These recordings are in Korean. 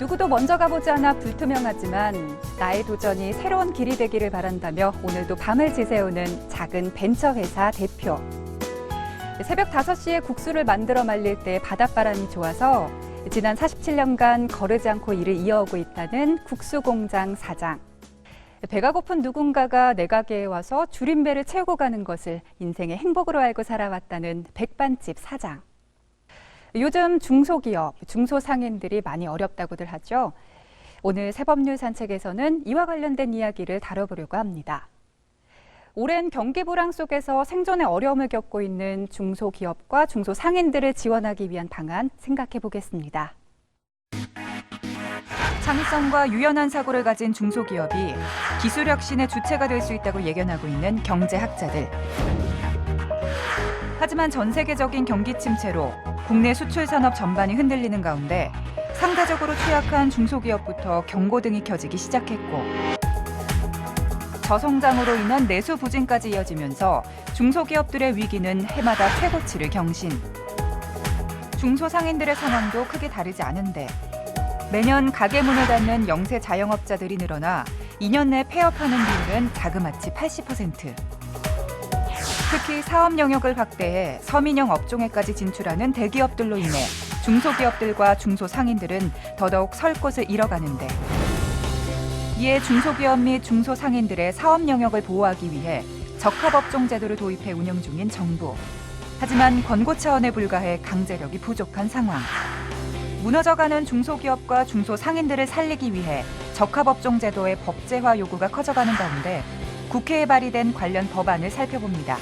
누구도 먼저 가보지 않아 불투명하지만 나의 도전이 새로운 길이 되기를 바란다며 오늘도 밤을 지새우는 작은 벤처회사 대표. 새벽 5시에 국수를 만들어 말릴 때 바닷바람이 좋아서 지난 47년간 거르지 않고 일을 이어오고 있다는 국수공장 사장. 배가 고픈 누군가가 내 가게에 와서 줄인 배를 채우고 가는 것을 인생의 행복으로 알고 살아왔다는 백반집 사장. 요즘 중소기업, 중소상인들이 많이 어렵다고들 하죠. 오늘 새법률 산책에서는 이와 관련된 이야기를 다뤄보려고 합니다. 오랜 경기 불황 속에서 생존에 어려움을 겪고 있는 중소기업과 중소상인들을 지원하기 위한 방안 생각해 보겠습니다. 창의성과 유연한 사고를 가진 중소기업이 기술 혁신의 주체가 될 수 있다고 예견하고 있는 경제학자들. 하지만 전 세계적인 경기 침체로 국내 수출 산업 전반이 흔들리는 가운데 상대적으로 취약한 중소기업부터 경고등이 켜지기 시작했고 저성장으로 인한 내수 부진까지 이어지면서 중소기업들의 위기는 해마다 최고치를 경신. 중소상인들의 상황도 크게 다르지 않은데 매년 가게 문을 닫는 영세 자영업자들이 늘어나 2년 내 폐업하는 비율은 자그마치 80%. 특히 사업 영역을 확대해 서민형 업종에까지 진출하는 대기업들로 인해 중소기업들과 중소상인들은 더더욱 설 곳을 잃어가는데 이에 중소기업 및 중소상인들의 사업 영역을 보호하기 위해 적합업종 제도를 도입해 운영 중인 정부. 하지만 권고 차원에 불과해 강제력이 부족한 상황. 무너져가는 중소기업과 중소상인들을 살리기 위해 적합업종 제도의 법제화 요구가 커져가는 가운데 국회에 발의된 관련 법안을 살펴봅니다.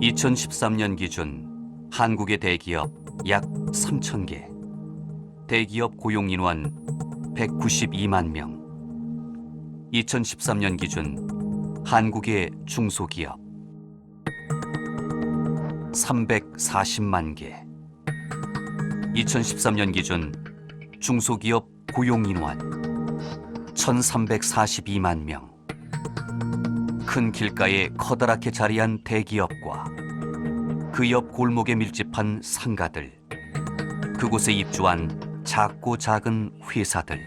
(2013년) 기준 한국의 대기업 약 3,000개, 대기업 고용인원 192만 명. 2013년 기준 한국의 중소기업 340만 개. 2013년 기준 중소기업 고용인원 1,342만 명. 큰 길가에 커다랗게 자리한 대기업과 그 옆 골목에 밀집한 상가들, 그곳에 입주한 작고 작은 회사들.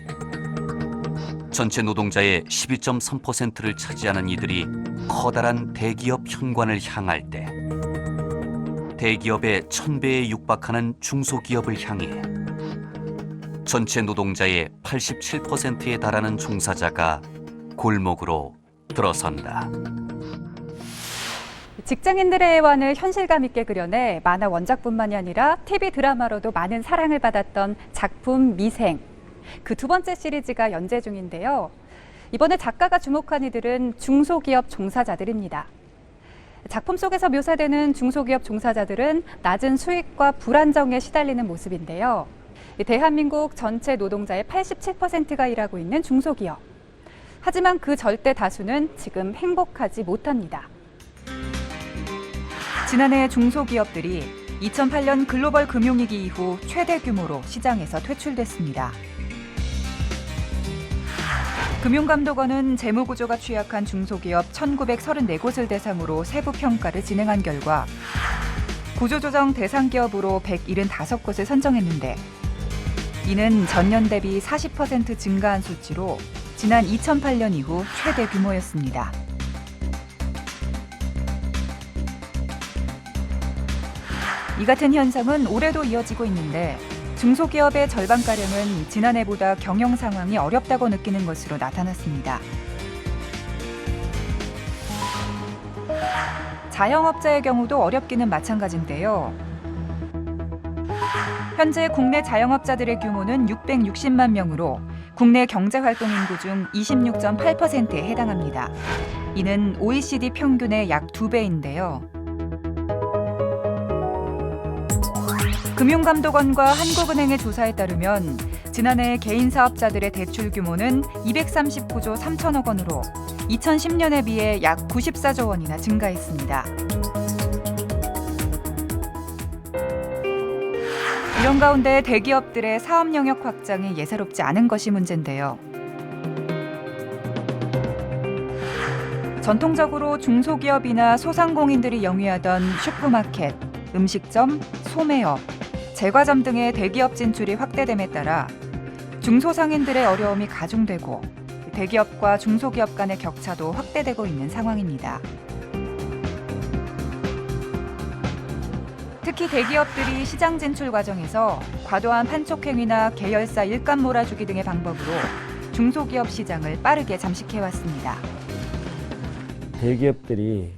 전체 노동자의 12.3%를 차지하는 이들이 커다란 대기업 현관을 향할 때 대기업의 1,000배에 육박하는 중소기업을 향해 전체 노동자의 87%에 달하는 종사자가 골목으로 들어선다. 직장인들의 애환을 현실감 있게 그려내 만화 원작뿐만이 아니라 TV 드라마로도 많은 사랑을 받았던 작품 미생. 그 두 번째 시리즈가 연재 중인데요. 이번에 작가가 주목한 이들은 중소기업 종사자들입니다. 작품 속에서 묘사되는 중소기업 종사자들은 낮은 수익과 불안정에 시달리는 모습인데요. 대한민국 전체 노동자의 87%가 일하고 있는 중소기업. 하지만 그 절대 다수는 지금 행복하지 못합니다. 지난해 중소기업들이 2008년 글로벌 금융위기 이후 최대 규모로 시장에서 퇴출됐습니다. 금융감독원은 재무구조가 취약한 중소기업 1,934곳을 대상으로 세부 평가를 진행한 결과 구조조정 대상 기업으로 175곳을 선정했는데 이는 전년 대비 40% 증가한 수치로 지난 2008년 이후 최대 규모였습니다. 이 같은 현상은 올해도 이어지고 있는데 중소기업의 절반가량은 지난해보다 경영 상황이 어렵다고 느끼는 것으로 나타났습니다. 자영업자의 경우도 어렵기는 마찬가지인데요. 현재 국내 자영업자들의 규모는 660만 명으로 국내 경제활동 인구 중 26.8%에 해당합니다. 이는 OECD 평균의 약 2배인데요. 금융감독원과 한국은행의 조사에 따르면 지난해 개인 사업자들의 대출 규모는 239조 3천억 원으로 2010년에 비해 약 94조 원이나 증가했습니다. 이런 가운데 대기업들의 사업 영역 확장이 예사롭지 않은 것이 문제인데요. 전통적으로 중소기업이나 소상공인들이 영위하던 슈퍼마켓, 음식점, 소매업, 제과점 등의 대기업 진출이 확대됨에 따라 중소상인들의 어려움이 가중되고 대기업과 중소기업 간의 격차도 확대되고 있는 상황입니다. 특히 대기업들이 시장 진출 과정에서 과도한 판촉 행위나 계열사 일감 몰아주기 등의 방법으로 중소기업 시장을 빠르게 잠식해왔습니다. 대기업들이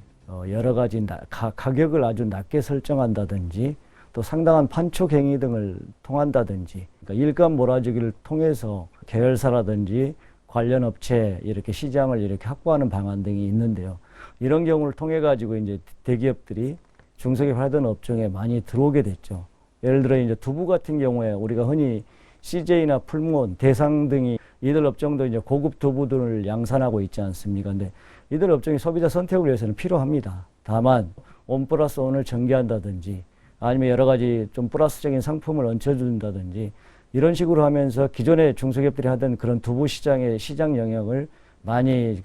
여러 가지 가격을 아주 낮게 설정한다든지 또 상당한 판촉 행위 등을 통한다든지 그러니까 일감 몰아주기를 통해서 계열사라든지 관련 업체 이렇게 시장을 이렇게 확보하는 방안 등이 있는데요. 이런 경우를 통해 가지고 이제 대기업들이 중소기업 하던 업종에 많이 들어오게 됐죠. 예를 들어 이제 두부 같은 경우에 우리가 흔히 CJ나 풀무원, 대상 등이 이들 업종도 이제 고급 두부들을 양산하고 있지 않습니까? 근데 이들 업종이 소비자 선택을 위해서는 필요합니다. 다만 원 플러스 원을 전개한다든지 아니면 여러 가지 좀 플러스적인 상품을 얹혀준다든지 이런 식으로 하면서 기존의 중소기업들이 하던 그런 두부 시장의 시장 영역을 많이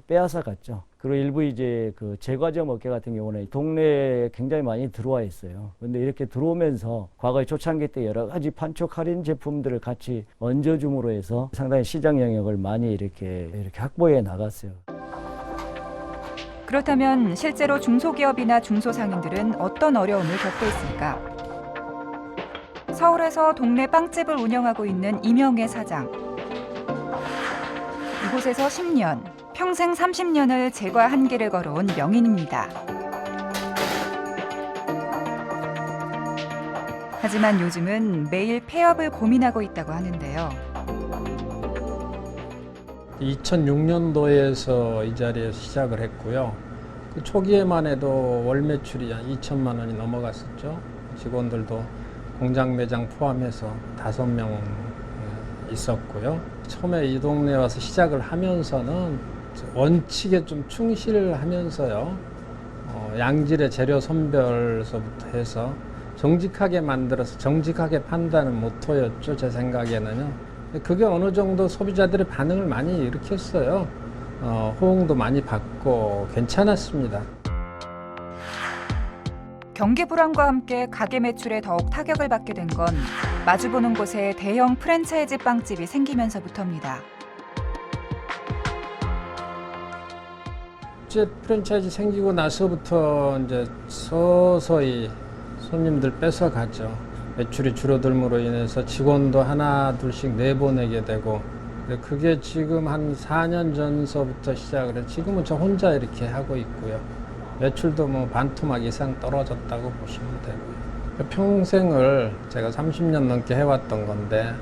빼앗아 갔죠. 그리고 일부 이제 제과점 업계 같은 경우는 동네에 굉장히 많이 들어와 있어요. 그런데 이렇게 들어오면서 과거에 초창기 때 여러 가지 판촉 할인 제품들을 같이 얹어줌으로 해서 상당히 시장 영역을 많이 이렇게 확보해 나갔어요. 그렇다면 실제로 중소기업이나 중소상인들은 어떤 어려움을 겪고 있을까? 서울에서 동네 빵집을 운영하고 있는 이명애 사장. 이곳에서 10년, 평생 30년을 제과 한 길을 걸어온 명인입니다. 하지만 요즘은 매일 폐업을 고민하고 있다고 하는데요. 2006년도에서 이 자리에 시작을 했고요. 그 초기에만 해도 월 매출이 한 2천만 원이 넘어갔었죠. 직원들도 공장 매장 포함해서 5명 있었고요. 처음에 이 동네에 와서 시작을 하면서는 원칙에 좀 충실하면서요. 양질의 재료 선별서부터 해서 정직하게 만들어서 정직하게 판다는 모토였죠. 제 생각에는요. 그게 어느 정도 소비자들의 반응을 많이 일으켰어요. 호응도 많이 받고 괜찮았습니다. 경기 불황과 함께 가게 매출에 더욱 타격을 받게 된 건 마주보는 곳에 대형 프랜차이즈 빵집이 생기면서부터입니다. 이제 프랜차이즈 생기고 나서부터 이제 서서히 손님들 뺏어가죠. 매출이 줄어들므로 인해서 직원도 하나 둘씩 내보내게 되고 그게 지금 한 4년 전서부터 시작을 해서 지금은 저 혼자 이렇게 하고 있고요. 매출도 뭐 반토막 이상 떨어졌다고 보시면 되고요. 평생을 제가 30년 넘게 해왔던 건데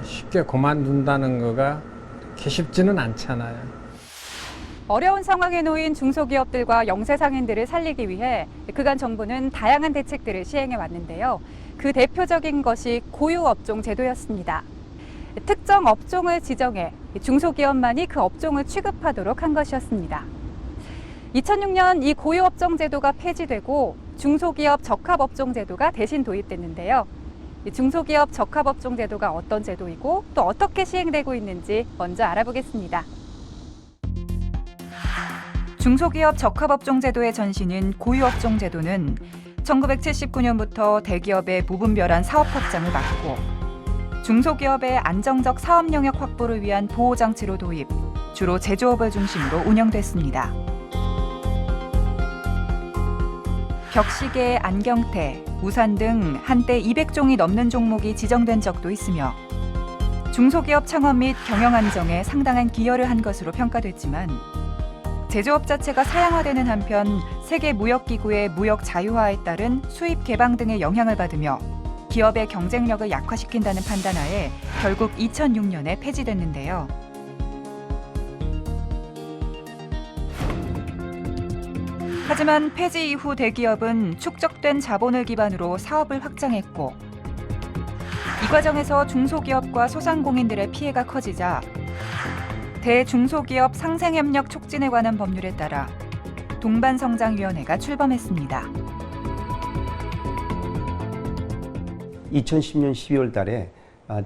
쉽게 그만둔다는 거가 그렇게 쉽지는 않잖아요. 어려운 상황에 놓인 중소기업들과 영세상인들을 살리기 위해 그간 정부는 다양한 대책들을 시행해 왔는데요. 그 대표적인 것이 고유업종 제도였습니다. 특정 업종을 지정해 중소기업만이 그 업종을 취급하도록 한 것이었습니다. 2006년 이 고유업종 제도가 폐지되고 중소기업 적합업종 제도가 대신 도입됐는데요. 중소기업 적합업종 제도가 어떤 제도이고 또 어떻게 시행되고 있는지 먼저 알아보겠습니다. 중소기업 적합업종 제도의 전신인 고유업종 제도는 1979년부터 대기업의 무분별한 사업 확장을 막고 중소기업의 안정적 사업 영역 확보를 위한 보호장치로 도입, 주로 제조업을 중심으로 운영됐습니다. 벽시계, 안경테, 우산 등 한때 200종이 넘는 종목이 지정된 적도 있으며 중소기업 창업 및 경영 안정에 상당한 기여를 한 것으로 평가됐지만 제조업 자체가 사양화되는 한편 세계무역기구의 무역 자유화에 따른 수입 개방 등의 영향을 받으며 기업의 경쟁력을 약화시킨다는 판단하에 결국 2006년에 폐지됐는데요. 하지만 폐지 이후 대기업은 축적된 자본을 기반으로 사업을 확장했고 이 과정에서 중소기업과 소상공인들의 피해가 커지자 대중소기업 상생협력 촉진에 관한 법률에 따라 동반성장위원회가 출범했습니다. 2010년 12월 달에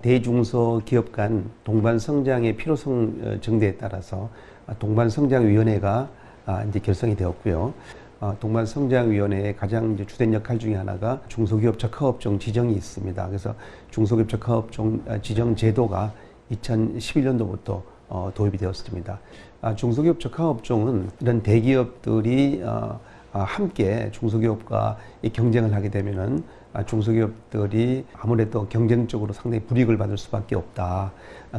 대중소기업 간 동반성장의 필요성 증대에 따라서 동반성장위원회가 이제 결성이 되었고요. 동반성장위원회의 가장 이제 주된 역할 중에 하나가 중소기업 적합업종 지정이 있습니다. 그래서 중소기업 적합업종 지정 제도가 2011년도부터 도입이 되었습니다. 중소기업 적합업종은 이런 대기업들이 함께 중소기업과 이 경쟁을 하게 되면은 중소기업들이 아무래도 경쟁적으로 상당히 불이익을 받을 수밖에 없다.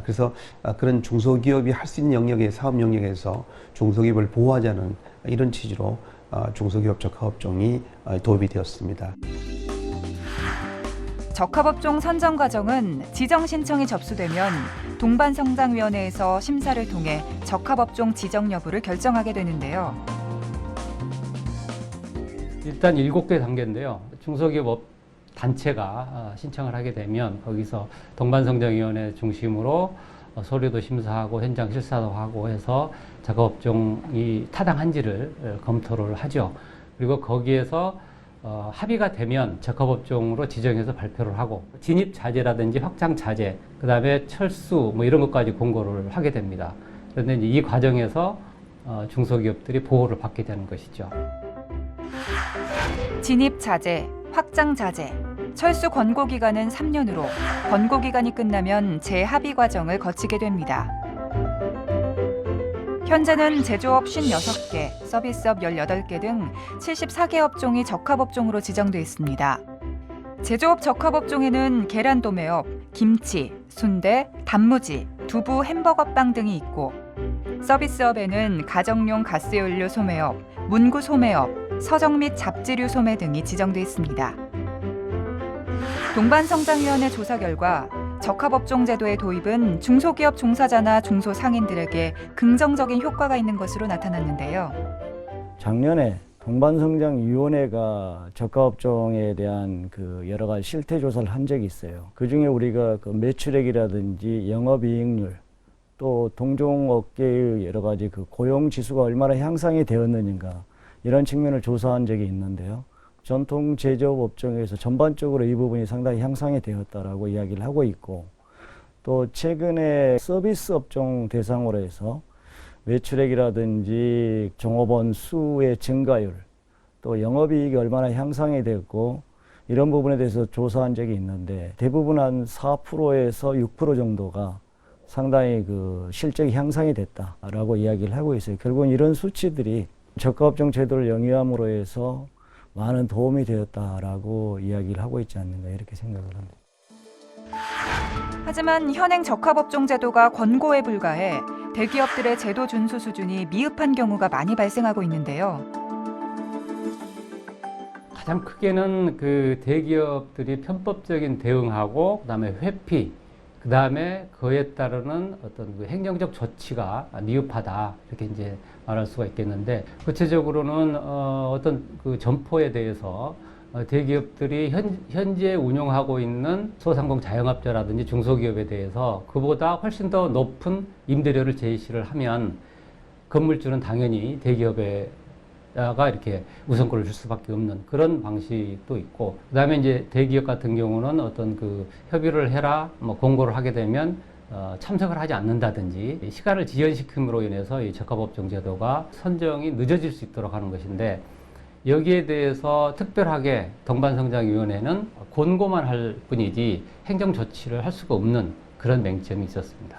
그래서 그런 중소기업이 할 수 있는 영역의 사업 영역에서 중소기업을 보호하자는 이런 취지로 중소기업 적합업종이 도입이 되었습니다. 적합업종 선정 과정은 지정 신청이 접수되면 동반성장위원회에서 심사를 통해 적합업종 지정 여부를 결정하게 되는데요. 일단 7개 단계인데요. 중소기업 단체가 신청을 하게 되면 거기서 동반성장위원회 중심으로 서류도 심사하고 현장 실사도 하고 해서 적합업종이 타당한지를 검토를 하죠. 그리고 거기에서 합의가 되면 적합업종으로 지정해서 발표를 하고 진입 자재라든지 확장 자재, 그다음에 철수 뭐 이런 것까지 공고를 하게 됩니다. 그런데 이제 이 과정에서 중소기업들이 보호를 받게 되는 것이죠. 진입 자재, 확장 자재, 철수 권고 기간은 3년으로 권고 기간이 끝나면 재합의 과정을 거치게 됩니다. 현재는 제조업 56개, 서비스업 18개 등 74개 업종이 적합업종으로 지정돼 있습니다. 제조업 적합업종에는 계란 도매업, 김치, 순대, 단무지, 두부, 햄버거빵 등이 있고 서비스업에는 가정용 가스연료 소매업, 문구 소매업, 서적 및 잡지류 소매 등이 지정돼 있습니다. 동반성장위원회 조사 결과 적합업종 제도의 도입은 중소기업 종사자나 중소상인들에게 긍정적인 효과가 있는 것으로 나타났는데요. 작년에 동반성장위원회가 적합업종에 대한 그 여러 가지 실태 조사를 한 적이 있어요. 그 중에 우리가 그 매출액이라든지 영업이익률 또 동종업계의 여러 가지 그 고용 지수가 얼마나 향상이 되었느냐가 이런 측면을 조사한 적이 있는데요. 전통 제조업 업종에서 전반적으로 이 부분이 상당히 향상이 되었다라고 이야기를 하고 있고, 또 최근에 서비스 업종 대상으로 해서 매출액이라든지 종업원 수의 증가율, 또 영업이익이 얼마나 향상이 됐고 이런 부분에 대해서 조사한 적이 있는데 대부분 한 4%에서 6% 정도가 상당히 그 실적이 향상이 됐다라고 이야기를 하고 있어요. 결국은 이런 수치들이 적합업종 제도를 영위함으로 해서 많은 도움이 되었다라고 이야기를 하고 있지 않는가 이렇게 생각을 합니다. 하지만 현행 적합업종 제도가 권고에 불과해 대기업들의 제도 준수 수준이 미흡한 경우가 많이 발생하고 있는데요. 가장 크게는 그 대기업들이 편법적인 대응하고 그다음에 회피, 그다음에 그에 따르는 어떤 그 행정적 조치가 미흡하다 이렇게 이제 말할 수가 있겠는데, 구체적으로는 어떤 그 점포에 대해서 대기업들이 현재 운영하고 있는 소상공 자영업자라든지 중소기업에 대해서 그보다 훨씬 더 높은 임대료를 제시를 하면 건물주는 당연히 대기업에다가 이렇게 우선권을 줄 수밖에 없는 그런 방식도 있고, 그다음에 이제 대기업 같은 경우는 어떤 그 협의를 해라 뭐 공고를 하게 되면 참석을 하지 않는다든지 시간을 지연시킴으로 인해서 이 적합업종 제도가 선정이 늦어질 수 있도록 하는 것인데, 여기에 대해서 특별하게 동반성장위원회는 권고만 할 뿐이지 행정 조치를 할 수가 없는 그런 맹점이 있었습니다.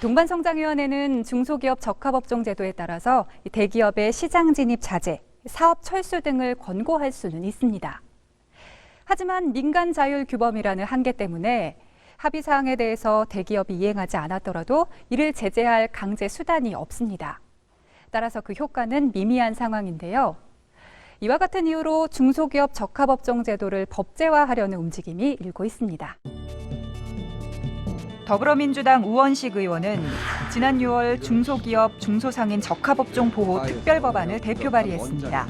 동반성장위원회는 중소기업 적합업종 제도에 따라서 대기업의 시장 진입 자제, 사업 철수 등을 권고할 수는 있습니다. 하지만 민간 자율 규범이라는 한계 때문에 합의 사항에 대해서 대기업이 이행하지 않았더라도 이를 제재할 강제 수단이 없습니다. 따라서 그 효과는 미미한 상황인데요. 이와 같은 이유로 중소기업 적합업종 제도를 법제화하려는 움직임이 일고 있습니다. 더불어민주당 우원식 의원은 지난 6월 중소기업, 중소상인 적합업종 보호 특별법안을 대표 발의했습니다.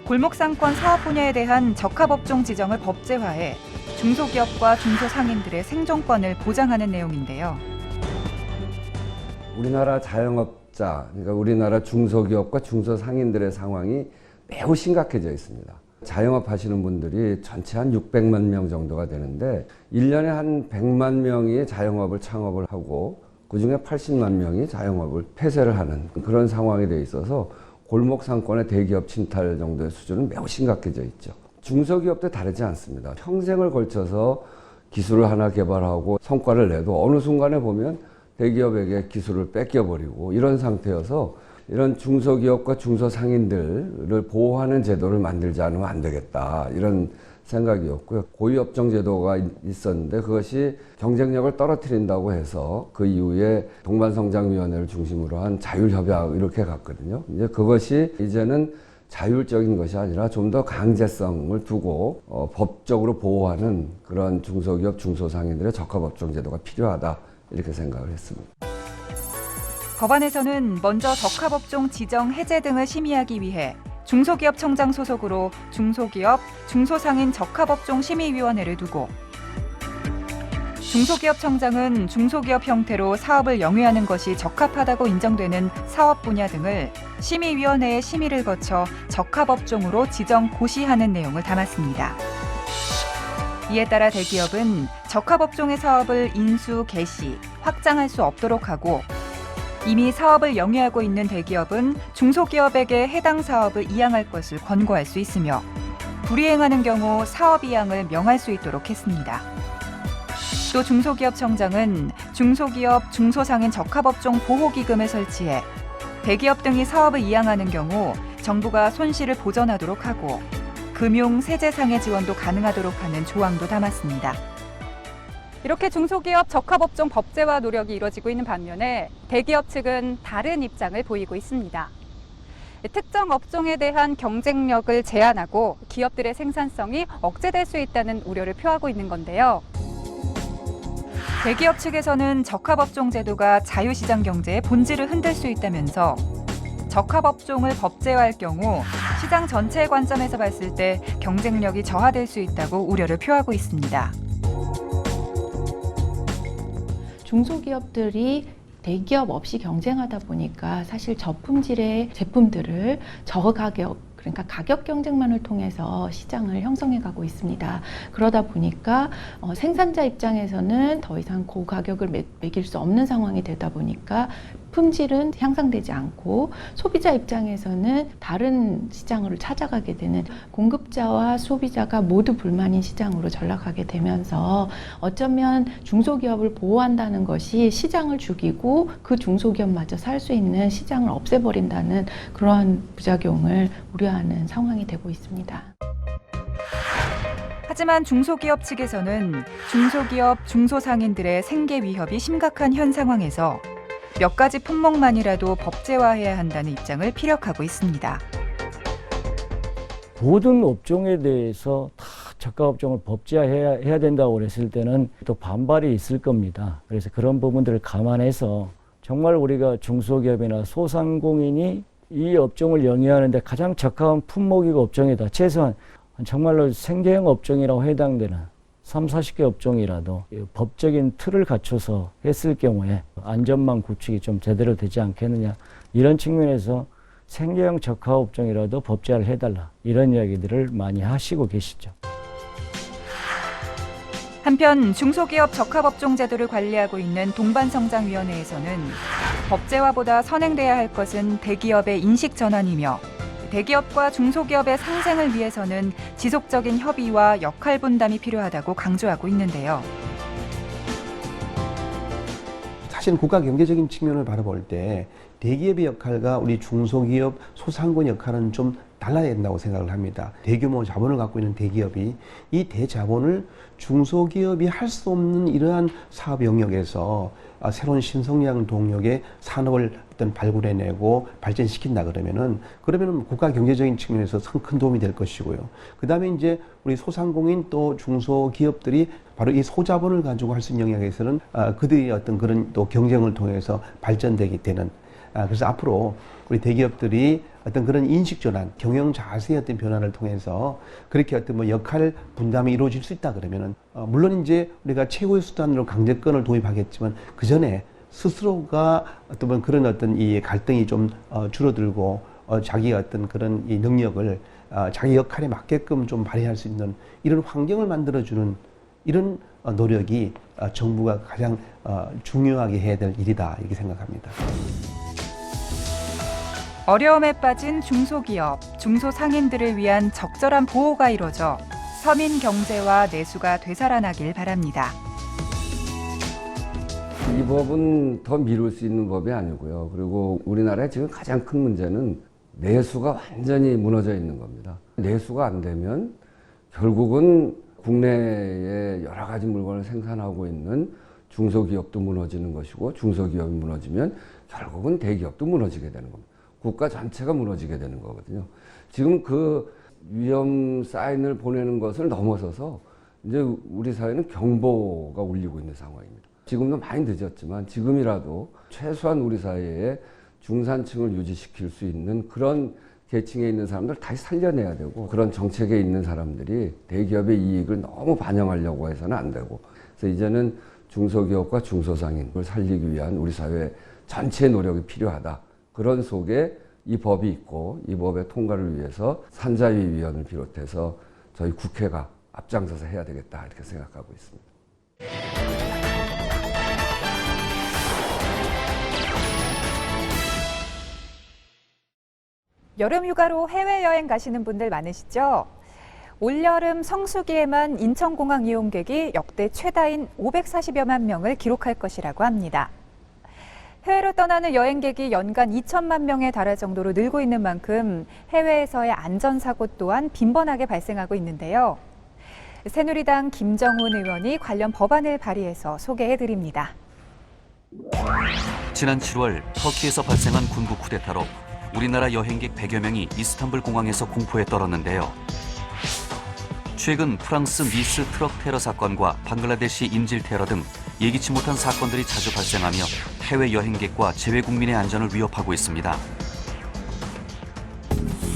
골목상권 사업 분야에 대한 적합업종 지정을 법제화해 중소기업과 중소상인들의 생존권을 보장하는 내용인데요. 우리나라 자영업자, 그러니까 우리나라 중소기업과 중소상인들의 상황이 매우 심각해져 있습니다. 자영업 하시는 분들이 전체 한 600만 명 정도가 되는데 1년에 한 100만 명이 자영업을 창업을 하고 그중에 80만 명이 자영업을 폐쇄를 하는 그런 상황이 돼 있어서 골목 상권의 대기업 침탈 정도의 수준은 매우 심각해져 있죠. 중소기업도 다르지 않습니다. 평생을 걸쳐서 기술을 하나 개발하고 성과를 내도 어느 순간에 보면 대기업에게 기술을 뺏겨버리고 이런 상태여서 이런 중소기업과 중소상인들을 보호하는 제도를 만들지 않으면 안 되겠다, 이런 생각이었고요. 고위업종 제도가 있었는데 그것이 경쟁력을 떨어뜨린다고 해서 그 이후에 동반성장위원회를 중심으로 한 자율협약 이렇게 갔거든요. 이제 그것이 이제는 자율적인 것이 아니라 좀 더 강제성을 두고 법적으로 보호하는 그런 중소기업, 중소상인들의 적합업종 제도가 필요하다, 이렇게 생각을 했습니다. 법안에서는 먼저 적합업종 지정 해제 등을 심의하기 위해 중소기업청장 소속으로 중소기업, 중소상인 적합업종 심의위원회를 두고 중소기업청장은 중소기업 형태로 사업을 영위하는 것이 적합하다고 인정되는 사업 분야 등을 심의위원회의 심의를 거쳐 적합업종으로 지정 고시하는 내용을 담았습니다. 이에 따라 대기업은 적합업종의 사업을 인수, 개시, 확장할 수 없도록 하고 이미 사업을 영위하고 있는 대기업은 중소기업에게 해당 사업을 이양할 것을 권고할 수 있으며 불이행하는 경우 사업 이양을 명할 수 있도록 했습니다. 또 중소기업청장은 중소기업, 중소상인 적합업종 보호기금을 설치해 대기업 등이 사업을 이양하는 경우 정부가 손실을 보전하도록 하고 금융, 세제상의 지원도 가능하도록 하는 조항도 담았습니다. 이렇게 중소기업 적합업종 법제화 노력이 이루어지고 있는 반면에 대기업 측은 다른 입장을 보이고 있습니다. 특정 업종에 대한 경쟁력을 제한하고 기업들의 생산성이 억제될 수 있다는 우려를 표하고 있는 건데요. 대기업 측에서는 적합업종 제도가 자유시장 경제의 본질을 흔들 수 있다면서 적합업종을 법제화할 경우 시장 전체의 관점에서 봤을 때 경쟁력이 저하될 수 있다고 우려를 표하고 있습니다. 중소기업들이 대기업 없이 경쟁하다 보니까 사실 저품질의 제품들을 저가격, 그러니까 가격 경쟁만을 통해서 시장을 형성해 가고 있습니다. 그러다 보니까 생산자 입장에서는 더 이상 고가격을 매길 수 없는 상황이 되다 보니까 품질은 향상되지 않고 소비자 입장에서는 다른 시장으로 찾아가게 되는, 공급자와 소비자가 모두 불만인 시장으로 전락하게 되면서 어쩌면 중소기업을 보호한다는 것이 시장을 죽이고 그 중소기업마저 살 수 있는 시장을 없애버린다는 그러한 부작용을 우려하는 상황이 되고 있습니다. 하지만 중소기업 측에서는 중소기업, 중소상인들의 생계 위협이 심각한 현 상황에서 몇 가지 품목만이라도 법제화해야 한다는 입장을 피력하고 있습니다. 모든 업종에 대해서 다 적합업종을 법제화해야 된다고 그랬을 때는 또 반발이 있을 겁니다. 그래서 그런 부분들을 감안해서 정말 우리가 중소기업이나 소상공인이 이 업종을 영위하는데 가장 적합한 품목이고 업종이다. 최소한 정말로 생계형 업종이라고 해당되는 30-40개 업종이라도 법적인 틀을 갖춰서 했을 경우에 안전망 구축이 좀 제대로 되지 않겠느냐, 이런 측면에서 생계형 적합업종이라도 법제화를 해달라, 이런 이야기들을 많이 하시고 계시죠. 한편 중소기업 적합업종 제도를 관리하고 있는 동반성장위원회에서는 법제화보다 선행돼야 할 것은 대기업의 인식 전환이며 대기업과 중소기업의 상생을 위해서는 지속적인 협의와 역할 분담이 필요하다고 강조하고 있는데요. 사실 국가 경제적인 측면을 바라볼 때 대기업의 역할과 우리 중소기업, 소상공 역할은 좀 달라야 된다고 생각을 합니다. 대규모 자본을 갖고 있는 대기업이 이 대자본을 중소기업이 할 수 없는 이러한 사업 영역에서 새로운 신성장 동력의 산업을 어떤 발굴해내고 발전시킨다 그러면은 국가 경제적인 측면에서 큰 도움이 될 것이고요. 그 다음에 이제 우리 소상공인 또 중소기업들이 바로 이 소자본을 가지고 할 수 있는 영역에서는 그들이 어떤 그런 또 경쟁을 통해서 발전되게 되는, 그래서 앞으로 우리 대기업들이 어떤 그런 인식 전환, 경영 자세의 어떤 변화를 통해서 그렇게 어떤 역할 분담이 이루어질 수 있다 그러면은 물론 이제 우리가 최고의 수단으로 강제권을 도입하겠지만 그 전에 스스로가 어떤 그런 어떤 이 갈등이 좀 줄어들고 자기 어떤 그런 이 능력을 자기 역할에 맞게끔 좀 발휘할 수 있는 이런 환경을 만들어주는 이런 노력이 정부가 가장 중요하게 해야 될 일이다, 이렇게 생각합니다. 어려움에 빠진 중소기업, 중소상인들을 위한 적절한 보호가 이루어져 서민 경제와 내수가 되살아나길 바랍니다. 이 법은 더 미룰 수 있는 법이 아니고요. 그리고 우리나라의 지금 가장 큰 문제는 내수가 완전히 무너져 있는 겁니다. 내수가 안 되면 결국은 국내에 여러 가지 물건을 생산하고 있는 중소기업도 무너지는 것이고, 중소기업이 무너지면 결국은 대기업도 무너지게 되는 겁니다. 국가 전체가 무너지게 되는 거거든요. 지금 그 위험 사인을 보내는 것을 넘어서서 이제 우리 사회는 경보가 울리고 있는 상황입니다. 지금도 많이 늦었지만 지금이라도 최소한 우리 사회에 중산층을 유지시킬 수 있는 그런 계층에 있는 사람들 다시 살려내야 되고, 그런 정책에 있는 사람들이 대기업의 이익을 너무 반영하려고 해서는 안 되고, 그래서 이제는 중소기업과 중소상인을 살리기 위한 우리 사회 전체의 노력이 필요하다. 그런 속에 이 법이 있고, 이 법의 통과를 위해서 산자위 위원을 비롯해서 저희 국회가 앞장서서 해야 되겠다, 이렇게 생각하고 있습니다. 여름 휴가로 해외여행 가시는 분들 많으시죠? 올여름 성수기에만 인천공항 이용객이 역대 최다인 540여만 명을 기록할 것이라고 합니다. 해외로 떠나는 여행객이 연간 2천만 명에 달할 정도로 늘고 있는 만큼 해외에서의 안전사고 또한 빈번하게 발생하고 있는데요. 새누리당 김정훈 의원이 관련 법안을 발의해서 소개해드립니다. 지난 7월 터키에서 발생한 군부 쿠데타로 우리나라 여행객 100여 명이 이스탄불 공항에서 공포에 떨었는데요. 최근 프랑스 니스 트럭 테러 사건과 방글라데시 인질 테러 등 예기치 못한 사건들이 자주 발생하며 해외 여행객과 재외 국민의 안전을 위협하고 있습니다.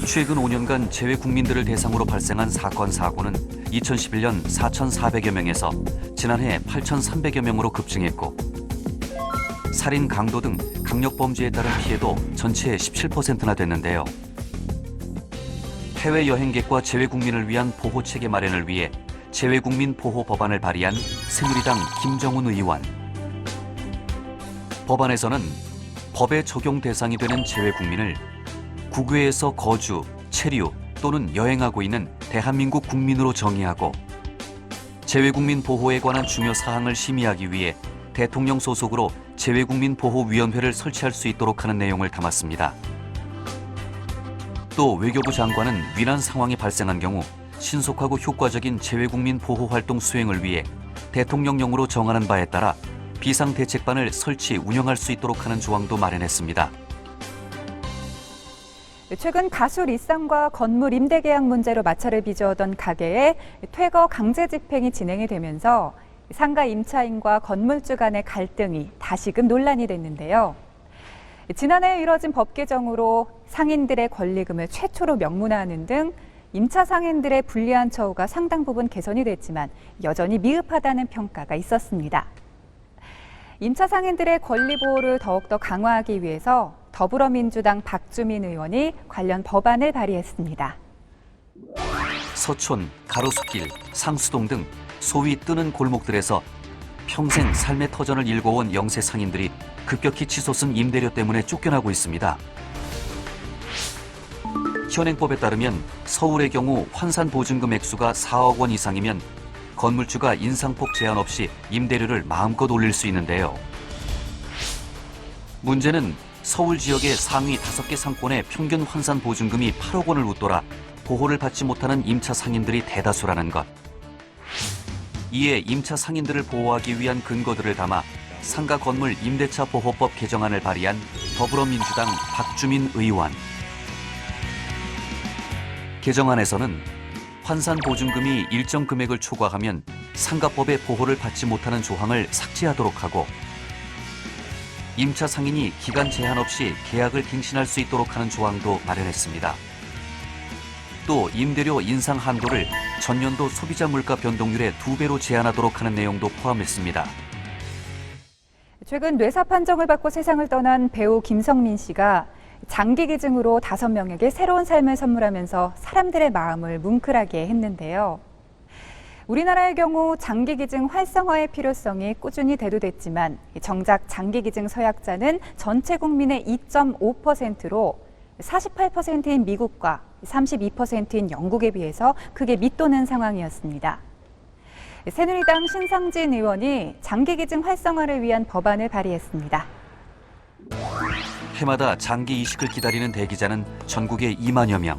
최근 5년간 재외 국민들을 대상으로 발생한 사건 사고는 2011년 4,400여 명에서 지난해 8,300여 명으로 급증했고, 살인, 강도 등 강력범죄에 따른 피해도 전체의 17%나 됐는데요. 해외 여행객과 재외 국민을 위한 보호 체계 마련을 위해 재외 국민 보호 법안을 발의한 새누리당 김정훈 의원. 법안에서는 법의 적용 대상이 되는 재외 국민을 국외에서 거주, 체류 또는 여행하고 있는 대한민국 국민으로 정의하고, 재외 국민 보호에 관한 중요 사항을 심의하기 위해 대통령 소속으로 재외국민보호위원회를 설치할 수 있도록 하는 내용을 담았습니다. 또 외교부 장관은 위난 상황이 발생한 경우 신속하고 효과적인 재외국민 보호 활동 수행을 위해 대통령령으로 정하는 바에 따라 비상대책반을 설치, 운영할 수 있도록 하는 조항도 마련했습니다. 최근 가수 리쌍과 건물 임대 계약 문제로 마찰을 빚어오던 가게에 퇴거 강제 집행이 진행이 되면서 상가 임차인과 건물주 간의 갈등이 다시금 논란이 됐는데요. 지난해 이뤄진 법 개정으로 상인들의 권리금을 최초로 명문화하는 등 임차 상인들의 불리한 처우가 상당 부분 개선이 됐지만 여전히 미흡하다는 평가가 있었습니다. 임차 상인들의 권리 보호를 더욱더 강화하기 위해서 더불어민주당 박주민 의원이 관련 법안을 발의했습니다. 서촌, 가로수길, 상수동 등 소위 뜨는 골목들에서 평생 삶의 터전을 일궈온 영세 상인들이 급격히 치솟은 임대료 때문에 쫓겨나고 있습니다. 현행법에 따르면 서울의 경우 환산 보증금 액수가 4억 원 이상이면 건물주가 인상폭 제한 없이 임대료를 마음껏 올릴 수 있는데요. 문제는 서울 지역의 상위 5개 상권의 평균 환산 보증금이 8억 원을 웃돌아 보호를 받지 못하는 임차 상인들이 대다수라는 것. 이에 임차 상인들을 보호하기 위한 근거들을 담아 상가 건물 임대차 보호법 개정안을 발의한 더불어민주당 박주민 의원. 개정안에서는 환산 보증금이 일정 금액을 초과하면 상가법의 보호를 받지 못하는 조항을 삭제하도록 하고, 임차 상인이 기간 제한 없이 계약을 갱신할 수 있도록 하는 조항도 마련했습니다. 또 임대료 인상 한도를 전년도 소비자 물가 변동률의 2배로 제한하도록 하는 내용도 포함했습니다. 최근 뇌사 판정을 받고 세상을 떠난 배우 김성민 씨가 장기 기증으로 5명에게 새로운 삶을 선물하면서 사람들의 마음을 뭉클하게 했는데요. 우리나라의 경우 장기 기증 활성화의 필요성이 꾸준히 대두됐지만 정작 장기 기증 서약자는 전체 국민의 2.5%로 48%인 미국과 32%인 영국에 비해서 크게 밑도는 상황이었습니다. 새누리당 신상진 의원이 장기 기증 활성화를 위한 법안을 발의했습니다. 해마다 장기 이식을 기다리는 대기자는 전국에 2만여 명.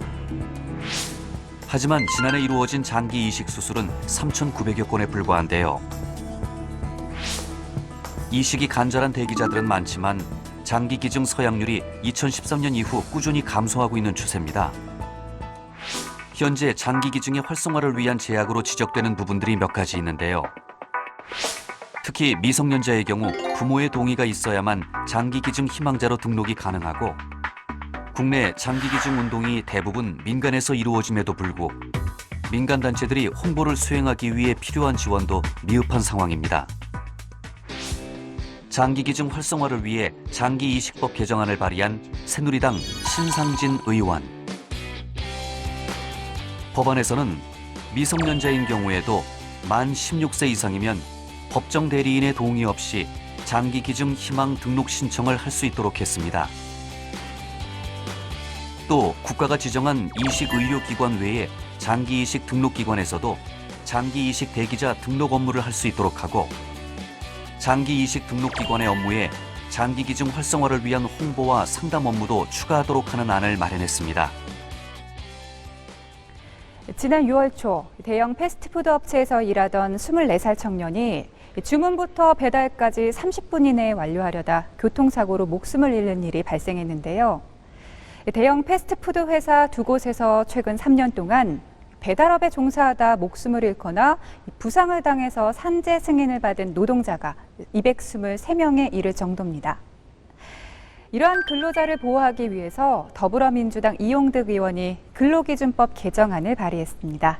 하지만 지난해 이루어진 장기 이식 수술은 3,900여 건에 불과한데요. 이식이 간절한 대기자들은 많지만 장기 기증 서약률이 2013년 이후 꾸준히 감소하고 있는 추세입니다. 현재 장기 기증의 활성화를 위한 제약으로 지적되는 부분들이 몇 가지 있는데요. 특히 미성년자의 경우 부모의 동의가 있어야만 장기 기증 희망자로 등록이 가능하고 국내 장기 기증 운동이 대부분 민간에서 이루어짐에도 불구 민간 단체들이 홍보를 수행하기 위해 필요한 지원도 미흡한 상황입니다. 장기 기증 활성화를 위해 장기 이식법 개정안을 발의한 새누리당 신상진 의원. 법안에서는 미성년자인 경우에도 만 16세 이상이면 법정 대리인의 동의 없이 장기 기증 희망 등록 신청을 할 수 있도록 했습니다. 또 국가가 지정한 이식 의료기관 외에 장기 이식 등록기관에서도 장기 이식 대기자 등록 업무를 할 수 있도록 하고 장기 이식 등록기관의 업무에 장기 기증 활성화를 위한 홍보와 상담 업무도 추가하도록 하는 안을 마련했습니다. 지난 6월 초 대형 패스트푸드 업체에서 일하던 24살 청년이 주문부터 배달까지 30분 이내에 완료하려다 교통사고로 목숨을 잃는 일이 발생했는데요. 대형 패스트푸드 회사 두 곳에서 최근 3년 동안 배달업에 종사하다 목숨을 잃거나 부상을 당해서 산재 승인을 받은 노동자가 223명에 이를 정도입니다. 이러한 근로자를 보호하기 위해서 더불어민주당 이용득 의원이 근로기준법 개정안을 발의했습니다.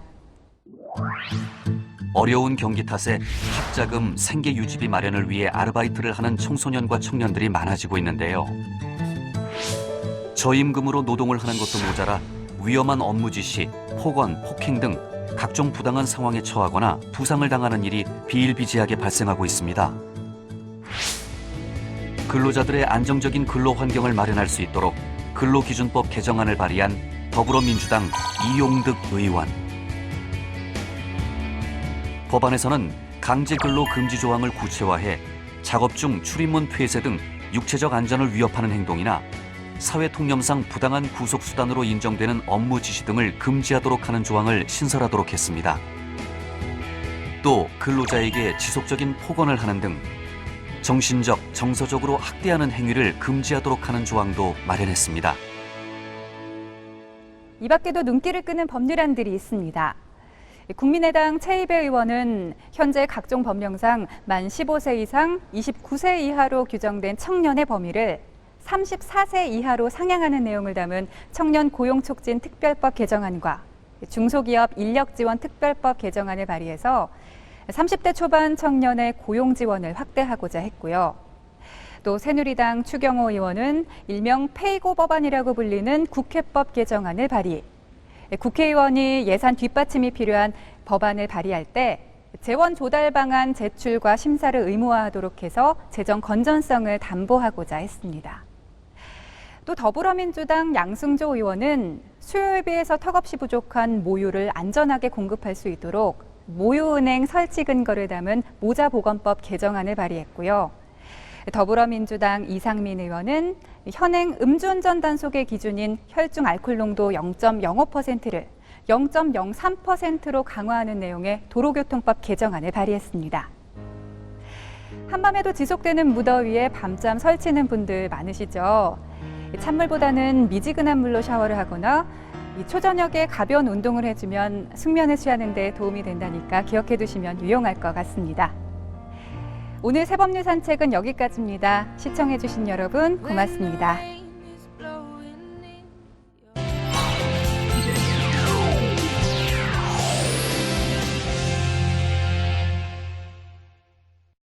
어려운 경기 탓에 학자금, 생계 유지비 마련을 위해 아르바이트를 하는 청소년과 청년들이 많아지고 있는데요. 저임금으로 노동을 하는 것도 모자라 위험한 업무 지시, 폭언, 폭행 등 각종 부당한 상황에 처하거나 부상을 당하는 일이 비일비재하게 발생하고 있습니다. 근로자들의 안정적인 근로 환경을 마련할 수 있도록 근로기준법 개정안을 발의한 더불어민주당 이용득 의원. 법안에서는 강제근로 금지 조항을 구체화해 작업 중 출입문 폐쇄 등 육체적 안전을 위협하는 행동이나 사회통념상 부당한 구속수단으로 인정되는 업무 지시 등을 금지하도록 하는 조항을 신설하도록 했습니다. 또 근로자에게 지속적인 폭언을 하는 등 정신적, 정서적으로 학대하는 행위를 금지하도록 하는 조항도 마련했습니다. 이 밖에도 눈길을 끄는 법률안들이 있습니다. 국민의당 최이배 의원은 현재 각종 법령상 만 15세 이상 29세 이하로 규정된 청년의 범위를 34세 이하로 상향하는 내용을 담은 청년 고용촉진 특별법 개정안과 중소기업 인력지원 특별법 개정안을 발의해서 30대 초반 청년의 고용 지원을 확대하고자 했고요. 또 새누리당 추경호 의원은 일명 페이고 법안이라고 불리는 국회법 개정안을 발의. 국회의원이 예산 뒷받침이 필요한 법안을 발의할 때 재원 조달 방안 제출과 심사를 의무화하도록 해서 재정 건전성을 담보하고자 했습니다. 또 더불어민주당 양승조 의원은 수요에 비해서 턱없이 부족한 모유를 안전하게 공급할 수 있도록 모유은행 설치 근거를 담은 모자보건법 개정안을 발의했고요. 더불어민주당 이상민 의원은 현행 음주운전 단속의 기준인 혈중 알코올 농도 0.05%를 0.03%로 강화하는 내용의 도로교통법 개정안을 발의했습니다. 한밤에도 지속되는 무더위에 밤잠 설치는 분들 많으시죠? 찬물보다는 미지근한 물로 샤워를 하거나 초저녁에 가벼운 운동을 해주면 숙면을 취하는 데 도움이 된다니까 기억해 두시면 유용할 것 같습니다. 오늘 새법률 산책은 여기까지입니다. 시청해 주신 여러분 고맙습니다.